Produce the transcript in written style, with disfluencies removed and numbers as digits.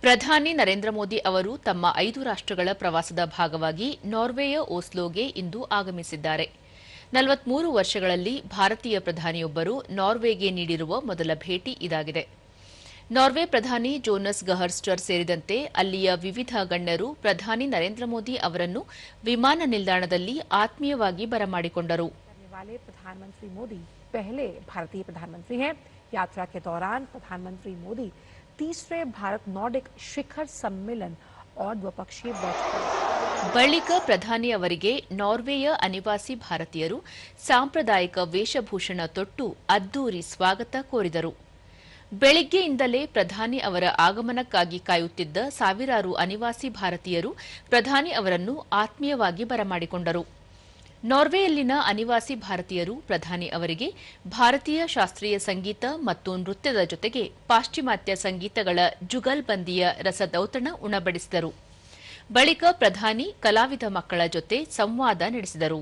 ಪ್ರಧಾನಿ ನರೇಂದ್ರ ಮೋದಿ ಅವರು ತಮ್ಮ 5 ರಾಷ್ಟ್ರಗಳ ಪ್ರವಾಸದ ಭಾಗವಾಗಿ ನಾರ್ವೆಯ ಓಸ್ಲೋಗೆ ಇಂದು ಆಗಮಿಸಿದ್ದಾರೆ. 43 ವರ್ಷಗಳಲ್ಲಿ ಭಾರತೀಯ ಪ್ರಧಾನಿಯೊಬ್ಬರು ನಾರ್ವೆಗೆ ನೀಡಿರುವ ಮೊದಲ ಭೇಟಿ ಇದಾಗಿದೆ. ನಾರ್ವೆ ಪ್ರಧಾನಿ ಜೋನಸ್ ಗಹರ್ ಸ್ಟರ್ ಸೇರಿದಂತೆ ಅಲ್ಲಿಯ ವಿವಿಧ ಗಣ್ಯರು ಪ್ರಧಾನಿ ನರೇಂದ್ರ ಮೋದಿ ಅವರನ್ನು ವಿಮಾನ ನಿಲ್ದಾಣದಲ್ಲಿ ಆತ್ಮೀಯವಾಗಿ ಬರಮಾಡಿಕೊಂಡರು. प्रधानमंत्री मोदी पहले भारतीय प्रधानमंत्री हैं। यात्रा के दौरान प्रधानमंत्री मोदी तीसरे भारत नॉर्डिक शिखर सम्मेलन और द्विपक्षीय बैठक ಬಳಿಕ ಪ್ರಧಾನಿ ಅವರಿಗೆ ನಾರ್ವೆಯ ಅನಿವಾಸಿ ಭಾರತೀಯರು ಸಾಂಪ್ರದಾಯಿಕ ವೇಷಭೂಷಣ ತೊಟ್ಟು ಅದ್ದೂರಿ ಸ್ವಾಗತ ಕೋರಿದರು. ಬೆಳಿಗ್ಗೆಯಿಂದಲೇ ಪ್ರಧಾನಿ ಅವರ ಆಗಮನಕ್ಕಾಗಿ ಕಾಯುತ್ತಿದ್ದ ಸಾವಿರಾರು ಅನಿವಾಸಿ ಭಾರತೀಯರು ಪ್ರಧಾನಿ ಅವರನ್ನು ಆತ್ಮೀಯವಾಗಿ ಬರಮಾಡಿಕೊಂಡರು. ನಾರ್ವೆಯಲ್ಲಿನ ಅನಿವಾಸಿ ಭಾರತೀಯರು ಪ್ರಧಾನಿ ಅವರಿಗೆ ಭಾರತೀಯ ಶಾಸ್ತ್ರೀಯ ಸಂಗೀತ ಮತ್ತು ನೃತ್ಯದ ಜೊತೆಗೆ ಪಾಶ್ಚಿಮಾತ್ಯ ಸಂಗೀತಗಳ ಜುಗಲ್ಬಂದಿಯ ರಸದೌತಣ ಉಣಬಡಿಸಿದರು. ಬಳಿಕ ಪ್ರಧಾನಿ ಕಲಾವಿದ ಮಕ್ಕಳ ಜೊತೆ ಸಂವಾದ ನಡೆಸಿದರು.